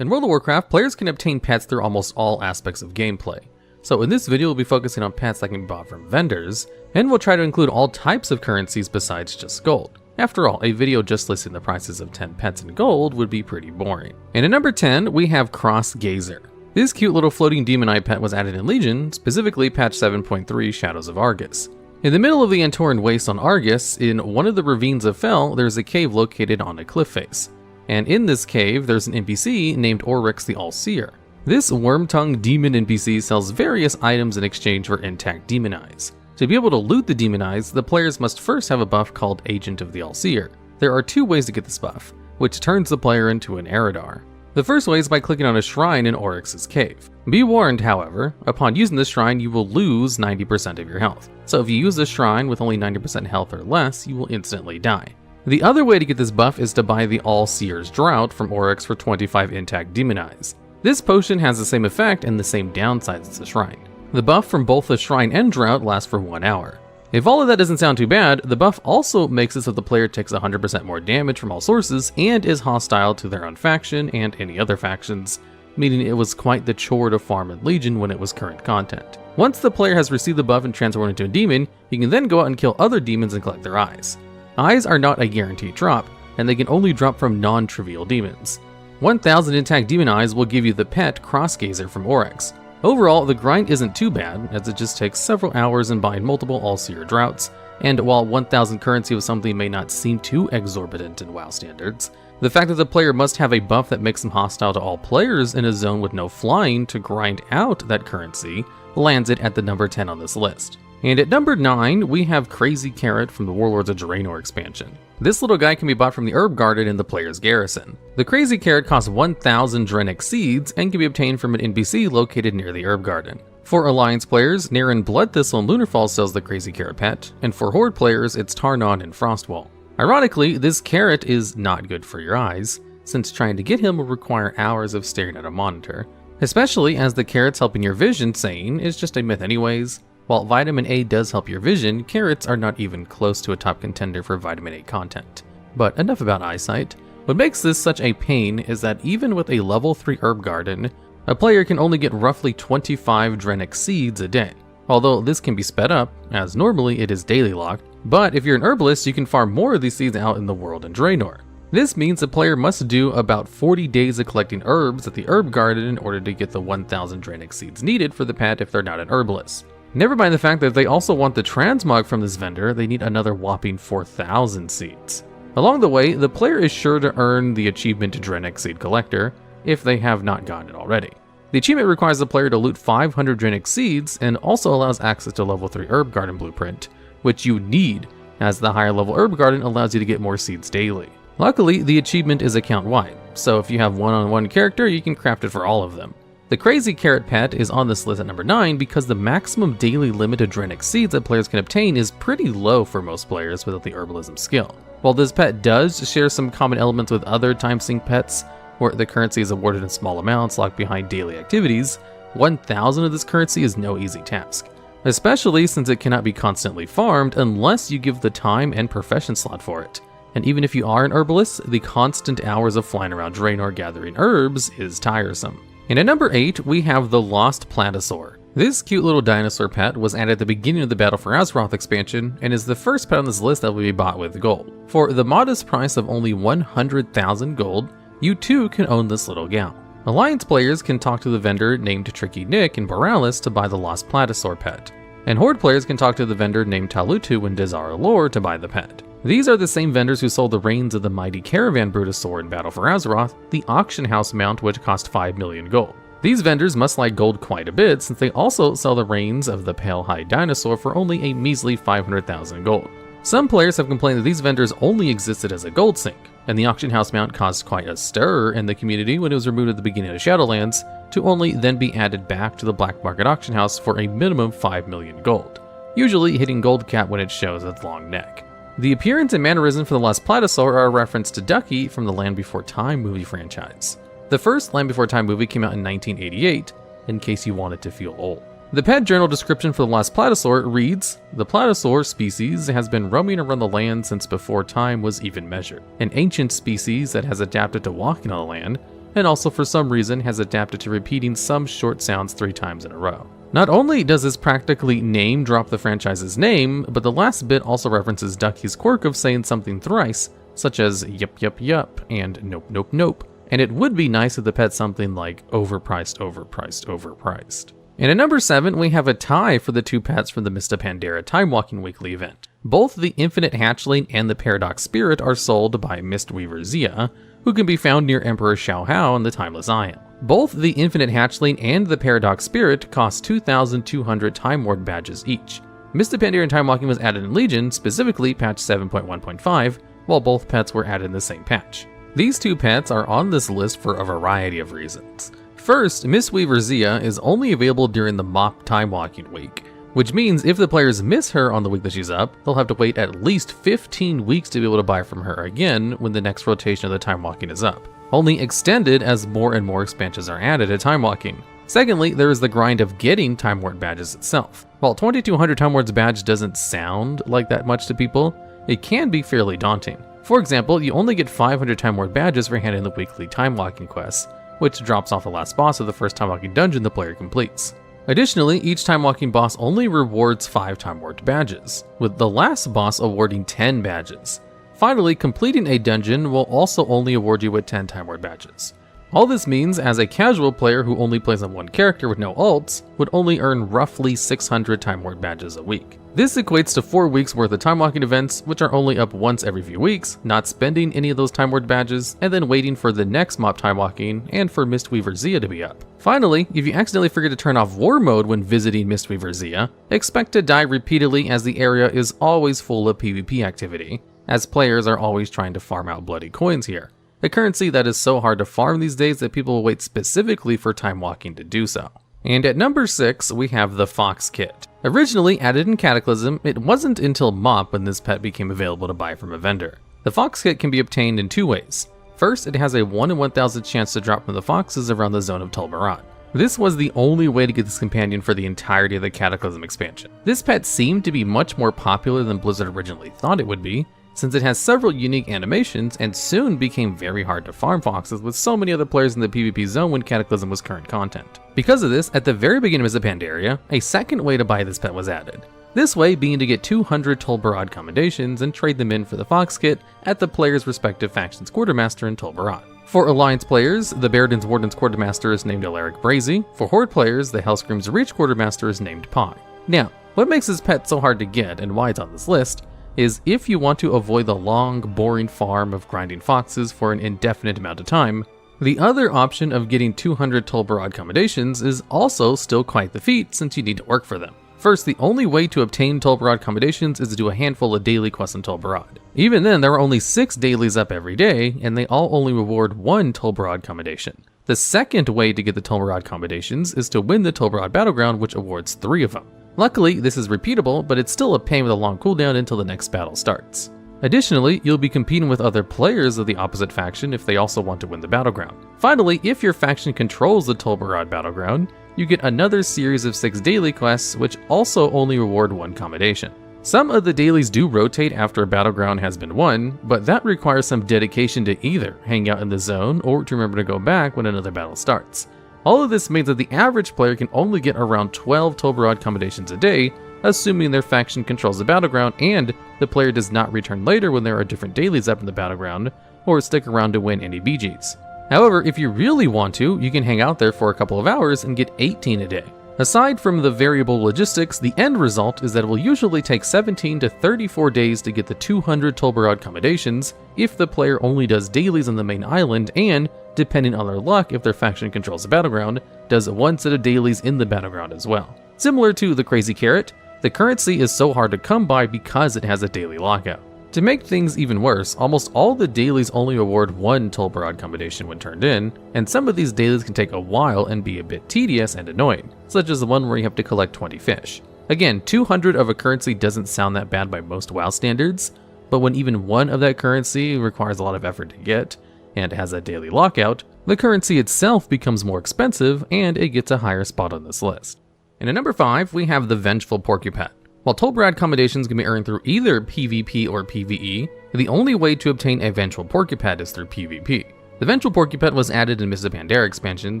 In World of Warcraft, players can obtain pets through almost all aspects of gameplay. So in this video, we'll be focusing on pets that can be bought from vendors, and we'll try to include all types of currencies besides just gold. After all, a video just listing the prices of 10 pets in gold would be pretty boring. And at number 10, we have Cross Gazer. This cute little floating demon eye pet was added in Legion, specifically patch 7.3 Shadows of Argus. In the middle of the Antoran Waste on Argus, in one of the ravines of Fel, there's a cave located on a cliff face. And in this cave, there's an NPC named Oryx the All-Seer. This worm-tongued demon NPC sells various items in exchange for intact demon eyes. To be able to loot the demon eyes, the players must first have a buff called Agent of the All-Seer. There are two ways to get this buff, which turns the player into an Eridar. The first way is by clicking on a shrine in Oryx's cave. Be warned, however, upon using this shrine you will lose 90% of your health. So if you use this shrine with only 90% health or less, you will instantly die. The other way to get this buff is to buy the All-Seer's Drought from Oryx for 25 intact demon eyes. This potion has the same effect and the same downsides as the shrine. The buff from both the shrine and drought lasts for 1 hour. If all of that doesn't sound too bad, the buff also makes it so the player takes 100% more damage from all sources and is hostile to their own faction and any other factions, meaning it was quite the chore to farm in Legion when it was current content. Once the player has received the buff and transformed into a demon, you can then go out and kill other demons and collect their eyes. Eyes are not a guaranteed drop, and they can only drop from non-trivial demons. 1000 intact demon eyes will give you the pet Crossgazer from Oryx. Overall, the grind isn't too bad, as it just takes several hours and buying multiple All-Seer Droughts, and while 1000 currency of something may not seem too exorbitant in WoW standards, the fact that the player must have a buff that makes them hostile to all players in a zone with no flying to grind out that currency lands it at the number 10 on this list. And at number 9, we have Crazy Carrot from the Warlords of Draenor expansion. This little guy can be bought from the Herb Garden in the player's garrison. The Crazy Carrot costs 1000 Draenix seeds and can be obtained from an NPC located near the Herb Garden. For Alliance players, Naren Bloodthistle and Lunarfall sells the Crazy Carrot pet, and for Horde players, it's Tarnon and Frostwall. Ironically, this carrot is not good for your eyes, since trying to get him will require hours of staring at a monitor, especially as the carrots helping your vision saying is just a myth anyways. While vitamin A does help your vision, carrots are not even close to a top contender for vitamin A content. But enough about eyesight. What makes this such a pain is that even with a level 3 herb garden, a player can only get roughly 25 Draenix seeds a day. Although this can be sped up, as normally it is daily locked, but if you're an herbalist you can farm more of these seeds out in the world in Draenor. This means the player must do about 40 days of collecting herbs at the herb garden in order to get the 1000 Draenix seeds needed for the pet if they're not an herbalist. Never mind the fact that if they also want the transmog from this vendor, they need another whopping 4000 seeds. Along the way, the player is sure to earn the achievement Draenix Seed Collector, if they have not gotten it already. The achievement requires the player to loot 500 Draenix seeds and also allows access to level 3 Herb Garden blueprint, which you need, as the higher level Herb Garden allows you to get more seeds daily. Luckily, the achievement is account-wide, so if you have one-on-one character, you can craft it for all of them. The Crazy Carrot pet is on this list at number 9 because the maximum daily limit of Draenix seeds that players can obtain is pretty low for most players without the herbalism skill. While this pet does share some common elements with other time sink pets, where the currency is awarded in small amounts locked behind daily activities, 1000 of this currency is no easy task, especially since it cannot be constantly farmed unless you give the time and profession slot for it. And even if you are an herbalist, the constant hours of flying around Draenor gathering herbs is tiresome. And at number 8, we have the Lost Platysaur. This cute little dinosaur pet was added at the beginning of the Battle for Azeroth expansion, and is the first pet on this list that will be bought with gold. For the modest price of only 100,000 gold, you too can own this little gal. Alliance players can talk to the vendor named Tricky Nick in Borealis to buy the Lost Platysaur pet, and Horde players can talk to the vendor named Talutu in Dazara Lore to buy the pet. These are the same vendors who sold the reins of the mighty Caravan Brutosaur in Battle for Azeroth, the auction house mount which cost 5 million gold. These vendors must like gold quite a bit since they also sell the reins of the Pale Hide Dinosaur for only a measly 500,000 gold. Some players have complained that these vendors only existed as a gold sink, and the auction house mount caused quite a stir in the community when it was removed at the beginning of Shadowlands, to only then be added back to the black market auction house for a minimum 5 million gold, usually hitting gold cap when it shows its long neck. The appearance and mannerism for the Lost Platysaur are a reference to Ducky from the Land Before Time movie franchise. The first Land Before Time movie came out in 1988, in case you wanted to feel old. The pet journal description for the Lost Platysaur reads, "The Platysaur species has been roaming around the land since before time was even measured. An ancient species that has adapted to walking on the land, and also for some reason has adapted to repeating some short sounds 3 times in a row. Not only does this practically name drop the franchise's name, but the last bit also references Ducky's quirk of saying something thrice, such as yup yup yup and nope nope nope, and it would be nice if the pet's something like overpriced overpriced overpriced. And at number 7, we have a tie for the 2 pets from the Mista Pandera Time Walking Weekly event. Both the Infinite Hatchling and the Paradox Spirit are sold by Mistweaver Zia, who can be found near Emperor Xiao Hao in the Timeless Isle. Both the Infinite Hatchling and the Paradox Spirit cost 2,200 Time Ward badges each. Mista Pandera Time Walking was added in Legion, specifically patch 7.1.5, while both pets were added in the same patch. These 2 pets are on this list for a variety of reasons. First, Mistweaver Zia is only available during the MOP Time Walking week, which means if the players miss her on the week that she's up, they'll have to wait at least 15 weeks to be able to buy from her again when the next rotation of the Time Walking is up, only extended as more and more expansions are added to Time Walking. Secondly, there is the grind of getting Time Ward badges itself. While 2,200 Time Ward's badge doesn't sound like that much to people, it can be fairly daunting. For example, you only get 500 Time Ward badges for handling the weekly Time Walking quests, which drops off the last boss of the first Time Walking dungeon the player completes. Additionally, each Time Walking boss only rewards 5 Time Ward badges, with the last boss awarding 10 badges. Finally, completing a dungeon will also only award you with 10 Time Ward badges. All this means, as a casual player who only plays on one character with no ults, would only earn roughly 600 Time Ward badges a week. This equates to 4 weeks worth of Time Walking events, which are only up once every few weeks, not spending any of those Time Ward badges, and then waiting for the next MOP Time Walking and for Mistweaver Zia to be up. Finally, if you accidentally forget to turn off War Mode when visiting Mistweaver Zia, expect to die repeatedly as the area is always full of PvP activity, as players are always trying to farm out bloody coins here. A currency that is so hard to farm these days that people will wait specifically for Time Walking to do so. And at number 6, we have the Fox Kit. Originally added in Cataclysm, it wasn't until MOP when this pet became available to buy from a vendor. The Fox Kit can be obtained in 2 ways. First, it has a 1 in 1,000 chance to drop from the foxes around the zone of Tol Barad. This was the only way to get this companion for the entirety of the Cataclysm expansion. This pet seemed to be much more popular than Blizzard originally thought it would be, since it has several unique animations and soon became very hard to farm foxes with so many other players in the PvP zone when Cataclysm was current content. Because of this, at the very beginning of Mista Pandaria, a second way to buy this pet was added. This way being to get 200 Tol Barad commendations and trade them in for the Fox Kit at the player's respective faction's quartermaster in Tol Barad. For Alliance players, the Baradin's Warden's quartermaster is named Alaric Brazy. For Horde players, the Hellscream's Reach quartermaster is named Pi. Now, what makes this pet so hard to get and why it's on this list is if you want to avoid the long, boring farm of grinding foxes for an indefinite amount of time, the other option of getting 200 Tol Barad commendations is also still quite the feat since you need to work for them. First, the only way to obtain Tol Barad commendations is to do a handful of daily quests in Tol Barad. Even then, there are only 6 dailies up every day, and they all only reward 1 Tol Barad commendation. The second way to get the Tol Barad commendations is to win the Tol Barad Battleground, which awards 3 of them. Luckily, this is repeatable, but it's still a pain with a long cooldown until the next battle starts. Additionally, you'll be competing with other players of the opposite faction if they also want to win the battleground. Finally, if your faction controls the Tol Barad Battleground, you get another series of 6 daily quests which also only reward 1 commendation. Some of the dailies do rotate after a battleground has been won, but that requires some dedication to either hang out in the zone or to remember to go back when another battle starts. All of this means that the average player can only get around 12 Tol Barad commendations a day, assuming their faction controls the battleground and the player does not return later when there are different dailies up in the battleground, or stick around to win any BGs. However, if you really want to, you can hang out there for a couple of hours and get 18 a day. Aside from the variable logistics, the end result is that it will usually take 17 to 34 days to get the 200 Tol Barad commendations if the player only does dailies on the main island and, depending on their luck if their faction controls the battleground, does 1 set of dailies in the battleground as well. Similar to the Crazy Carrot, the currency is so hard to come by because it has a daily lockout. To make things even worse, almost all the dailies only award 1 Tol Barad commendation when turned in, and some of these dailies can take a while and be a bit tedious and annoying, such as the one where you have to collect 20 fish. Again, 200 of a currency doesn't sound that bad by most WoW standards, but when even 1 of that currency requires a lot of effort to get, and has a daily lockout, the currency itself becomes more expensive and it gets a higher spot on this list. And at number 5, we have the Vengeful Porcupette. While Tol Barad commendations can be earned through either PvP or PvE, the only way to obtain a Vengeful Porcupette is through PvP. The Vengeful Porcupette was added in Mists of Pandaria expansion,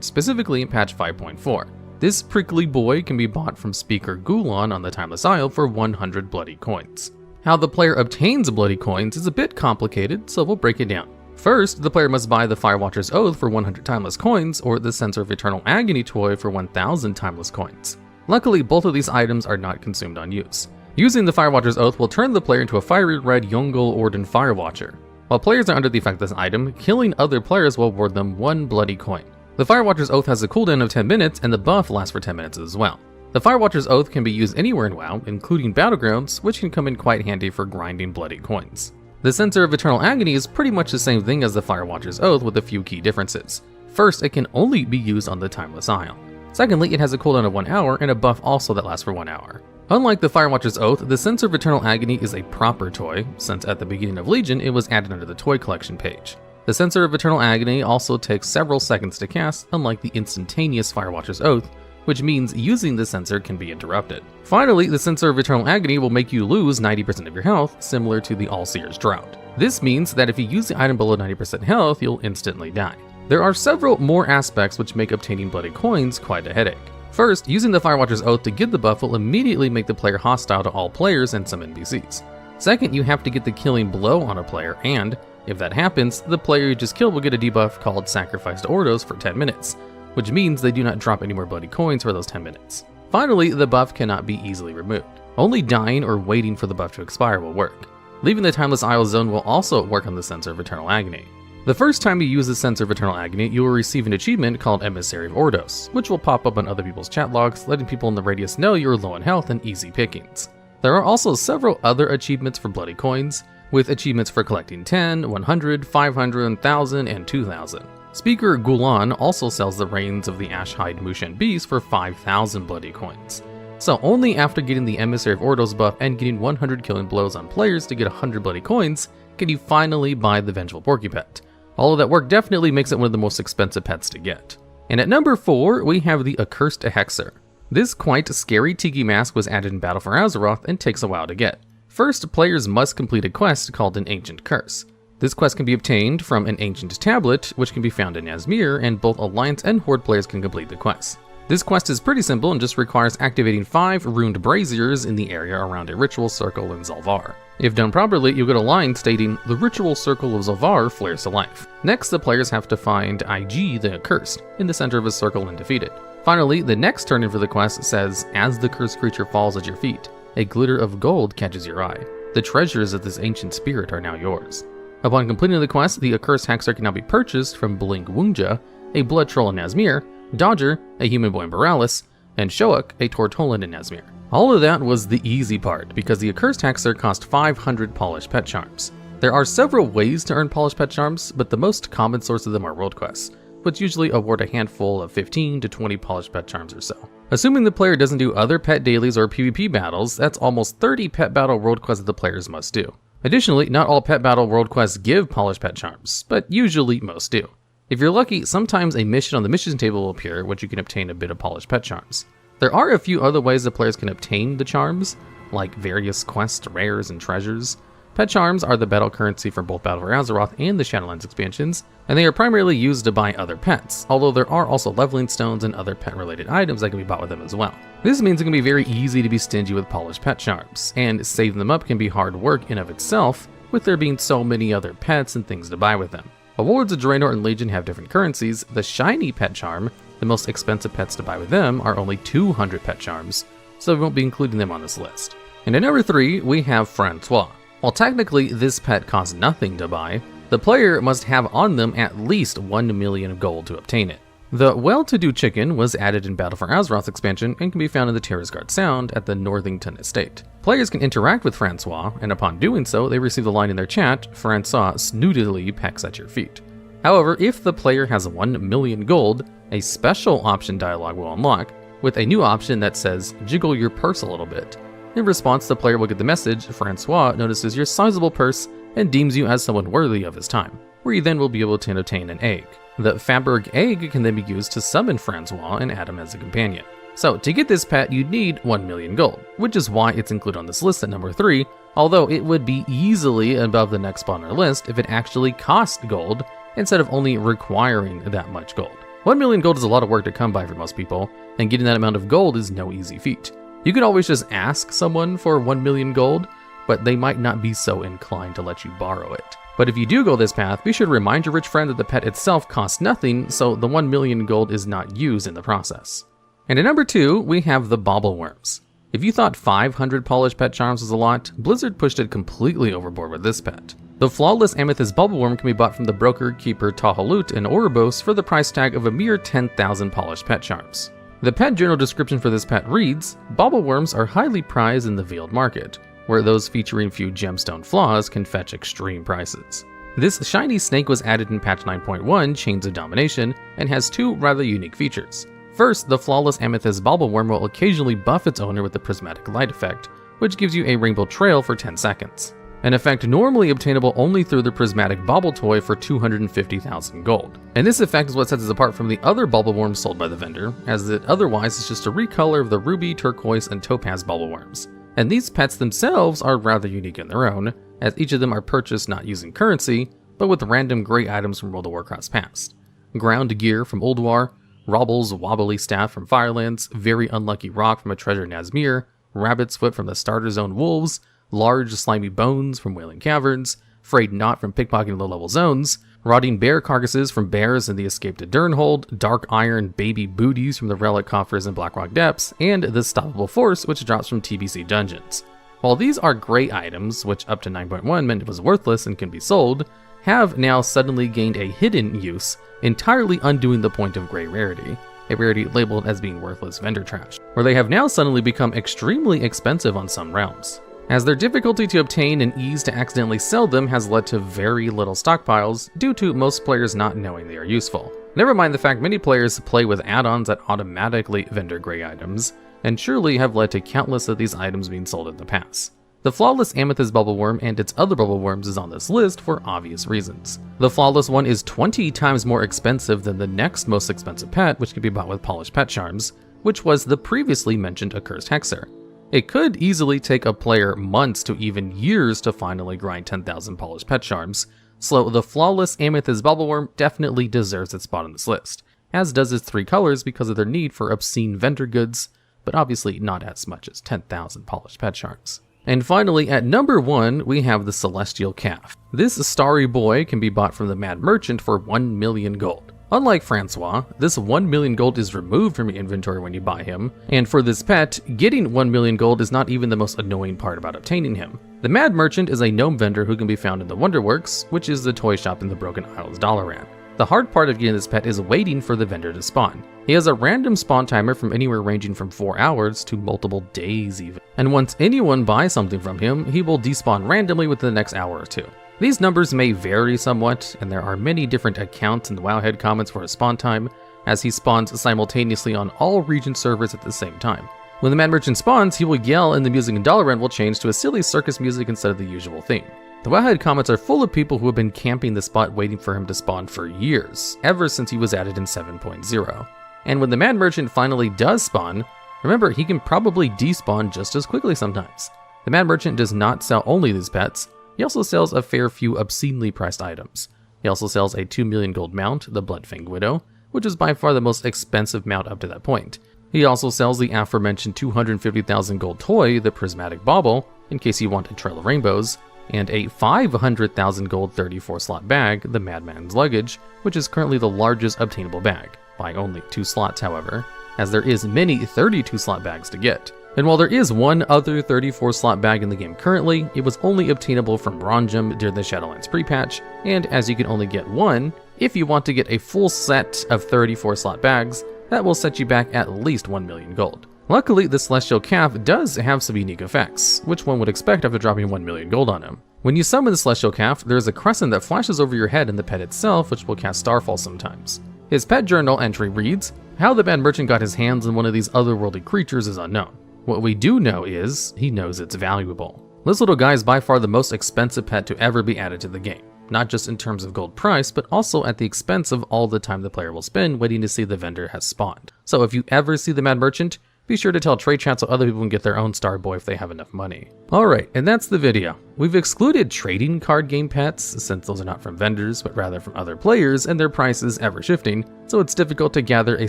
specifically in patch 5.4. This prickly boy can be bought from Speaker Gulon on the Timeless Isle for 100 bloody coins. How the player obtains bloody coins is a bit complicated, so we'll break it down. First, the player must buy the Firewatcher's Oath for 100 timeless coins, or the Censer of Eternal Agony toy for 1000 timeless coins. Luckily, both of these items are not consumed on use. Using the Firewatcher's Oath will turn the player into a fiery red Yongol Orden Firewatcher. While players are under the effect of this item, killing other players will award them 1 bloody coin. The Firewatcher's Oath has a cooldown of 10 minutes, and the buff lasts for 10 minutes as well. The Firewatcher's Oath can be used anywhere in WoW, including Battlegrounds, which can come in quite handy for grinding bloody coins. The Censer of Eternal Agony is pretty much the same thing as the Firewatcher's Oath with a few key differences. First, it can only be used on the Timeless Isle. Secondly, it has a cooldown of 1 hour and a buff also that lasts for 1 hour. Unlike the Firewatcher's Oath, the Censer of Eternal Agony is a proper toy, since at the beginning of Legion it was added under the toy collection page. The Censer of Eternal Agony also takes several seconds to cast, unlike the instantaneous Firewatcher's Oath, which means using the Censer can be interrupted. Finally, the Censer of Eternal Agony will make you lose 90% of your health, similar to the All-Seer's Drought. This means that if you use the item below 90% health, you'll instantly die. There are several more aspects which make obtaining bloody coins quite a headache. First, using the Firewatcher's Oath to get the buff will immediately make the player hostile to all players and some NPCs. Second, you have to get the killing blow on a player, and if that happens, the player you just killed will get a debuff called Sacrifice to Ordos for 10 minutes, which means they do not drop any more bloody coins for those 10 minutes. Finally, the buff cannot be easily removed. Only dying or waiting for the buff to expire will work. Leaving the Timeless Isle zone will also work on the Censer of Eternal Agony. The first time you use the Censer of Eternal Agony, you will receive an achievement called Emissary of Ordos, which will pop up on other people's chat logs, letting people in the radius know you're low in health and easy pickings. There are also several other achievements for bloody coins, with achievements for collecting 10, 100, 500, 1000, and 2000. Speaker Gulon also sells the Reins of the Ashhide Mushen Beast for 5000 bloody coins. So only after getting the Emissary of Ordos buff and getting 100 killing blows on players to get 100 bloody coins, can you finally buy the Vengeful Porcupette. All of that work definitely makes it one of the most expensive pets to get. And at number 4, we have the Accursed Hexer. This quite scary tiki mask was added in Battle for Azeroth and takes a while to get. First, players must complete a quest called an Ancient Curse. This quest can be obtained from an ancient tablet, which can be found in Nazmir, and both Alliance and Horde players can complete the quest. This quest is pretty simple and just requires activating 5 runed braziers in the area around a ritual circle in Zalvar. If done properly, you'll get a line stating, "The ritual circle of Zalvar flares to life." Next, the players have to find IG the Accursed in the center of a circle and defeat it. Finally, the next turn in for the quest says, "As the cursed creature falls at your feet, a glitter of gold catches your eye. The treasures of this ancient spirit are now yours." Upon completing the quest, the Accursed Hexer can now be purchased from Blink Wunja, a blood troll in Nazmir, Dodger, a human boy in Borealis, and Shoak, a Tortolan in Nazmir. All of that was the easy part, because the Accursed Hexer cost 500 polished pet charms. There are several ways to earn polished pet charms, but the most common source of them are world quests, which usually award a handful of 15 to 20 polished pet charms or so. Assuming the player doesn't do other pet dailies or PvP battles, that's almost 30 pet battle world quests that the players must do. Additionally, not all pet battle world quests give polished pet charms, but usually most do. If you're lucky, sometimes a mission on the mission table will appear, which you can obtain a bit of polished pet charms. There are a few other ways the players can obtain the charms, like various quests, rares, and treasures. Pet charms are the battle currency for both Battle for Azeroth and the Shadowlands expansions, and they are primarily used to buy other pets, although there are also leveling stones and other pet-related items that can be bought with them as well. This means it can be very easy to be stingy with polished pet charms, and saving them up can be hard work in of itself, with there being so many other pets and things to buy with them. While Warlords of Draenor and Legion have different currencies, the shiny pet charm, the most expensive pets to buy with them, are only 200 pet charms, so we won't be including them on this list. And at number 3, we have Francois. While technically this pet costs nothing to buy, the player must have on them at least 1 million gold to obtain it. The well-to-do chicken was added in Battle for Azeroth expansion and can be found in the Terrasgard Sound at the Northington Estate. Players can interact with Francois, and upon doing so, they receive the line in their chat, "Francois snootily pecks at your feet." However, if the player has 1 million gold, a special option dialog will unlock, with a new option that says, "Jiggle your purse a little bit." In response, the player will get the message, "Francois notices your sizable purse and deems you as someone worthy of his time," where you then will be able to obtain an egg. The Faberg egg can then be used to summon Francois and add him as a companion. So to get this pet, you'd need 1 million gold, which is why it's included on this list at number 3, although it would be easily above the next spot on our list if it actually cost gold, instead of only requiring that much gold. 1 million gold is a lot of work to come by for most people, and getting that amount of gold is no easy feat. You could always just ask someone for 1 million gold, but they might not be so inclined to let you borrow it. But if you do go this path, be sure to remind your rich friend that the pet itself costs nothing, so the 1 million gold is not used in the process. And at number 2, we have the Baubleworms. If you thought 500 polished pet charms was a lot, Blizzard pushed it completely overboard with this pet. The flawless Amethyst Baubleworm can be bought from the broker keeper Tahalut in Oribos for the price tag of a mere 10,000 polished pet charms. The pet journal description for this pet reads, "Baubleworms are highly prized in the veiled market, where those featuring few gemstone flaws can fetch extreme prices." This shiny snake was added in patch 9.1 Chains of Domination and has 2 rather unique features. First, the flawless Amethyst Baubleworm will occasionally buff its owner with the prismatic light effect, which gives you a rainbow trail for 10 seconds. An effect normally obtainable only through the prismatic bauble toy for 250,000 gold. And this effect is what sets it apart from the other Baubleworms sold by the vendor, as it otherwise is just a recolor of the ruby, turquoise, and topaz Baubleworms. And these pets themselves are rather unique in their own, as each of them are purchased not using currency, but with random great items from World of Warcraft's past. Ground gear from Ulduar, Robble's wobbly staff from Firelands, very unlucky rock from a treasure in Nazmir, rabbit's foot from the starter zone wolves, large slimy bones from Wailing Caverns, frayed knot from pickpocketing low-level zones, rotting bear carcasses from bears in the escape to Durnhold, dark iron baby booties from the relic coffers in Blackrock Depths, and the stoppable force which drops from TBC dungeons. While these are great items, which up to 9.1 meant it was worthless and can be sold, have now suddenly gained a hidden use, entirely undoing the point of Grey Rarity, a rarity labeled as being worthless vendor trash, where they have now suddenly become extremely expensive on some realms, as their difficulty to obtain and ease to accidentally sell them has led to very little stockpiles due to most players not knowing they are useful. Never mind the fact many players play with add-ons that automatically vendor gray items, and surely have led to countless of these items being sold in the past. The flawless Amethyst Baubleworm and its other Baubleworms is on this list for obvious reasons. The flawless one is 20 times more expensive than the next most expensive pet, which can be bought with polished pet charms, which was the previously mentioned Accursed Hexer. It could easily take a player months to even years to finally grind 10,000 polished pet charms, so the flawless Amethyst Baubleworm definitely deserves its spot on this list, as does its 3 colors because of their need for obscene vendor goods, but obviously not as much as 10,000 polished pet charms. And finally, at number 1, we have the Celestial Calf. This starry boy can be bought from the Mad Merchant for 1 million gold. Unlike Francois, this 1 million gold is removed from your inventory when you buy him, and for this pet, getting 1 million gold is not even the most annoying part about obtaining him. The Mad Merchant is a gnome vendor who can be found in the Wonderworks, which is the toy shop in the Broken Isles Dalaran. The hard part of getting this pet is waiting for the vendor to spawn. He has a random spawn timer from anywhere ranging from 4 hours to multiple days even. And once anyone buys something from him, he will despawn randomly within the next hour or 2. These numbers may vary somewhat, and there are many different accounts in the Wowhead comments for his spawn time, as he spawns simultaneously on all region servers at the same time. When the Mad Merchant spawns, he will yell and the music in Dalaran will change to a silly circus music instead of the usual theme. The Wowhead comments are full of people who have been camping the spot waiting for him to spawn for years, ever since he was added in 7.0. And when the Mad Merchant finally does spawn, remember he can probably despawn just as quickly sometimes. The Mad Merchant does not sell only these pets, he also sells a fair few obscenely priced items. He also sells a 2 million gold mount, the Bloodfang Widow, which is by far the most expensive mount up to that point. He also sells the aforementioned 250,000 gold toy, the Prismatic Bauble, in case you want a trail of rainbows, and a 500,000 gold 34 slot bag, the Madman's Luggage, which is currently the largest obtainable bag, by only 2 slots however, as there is many 32 slot bags to get. And while there is one other 34 slot bag in the game currently, it was only obtainable from Ronjum during the Shadowlands pre-patch, and as you can only get one, if you want to get a full set of 34 slot bags, that will set you back at least 1 million gold. Luckily, the Celestial Calf does have some unique effects, which one would expect after dropping 1 million gold on him. When you summon the Celestial Calf, there is a crescent that flashes over your head and the pet itself, which will cast Starfall sometimes. His pet journal entry reads, "How the Mad Merchant got his hands on one of these otherworldly creatures is unknown. What we do know is, he knows it's valuable." This little guy is by far the most expensive pet to ever be added to the game, not just in terms of gold price, but also at the expense of all the time the player will spend waiting to see the vendor has spawned. So if you ever see the Mad Merchant, Be sure to tell trade chat so other people can get their own Starboy if they have enough money. Alright, and that's the video. We've excluded trading card game pets, since those are not from vendors, but rather from other players, and their prices ever shifting, so it's difficult to gather a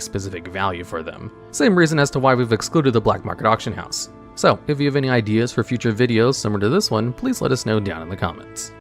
specific value for them. Same reason as to why we've excluded the black market auction house. So, if you have any ideas for future videos similar to this one, please let us know down in the comments.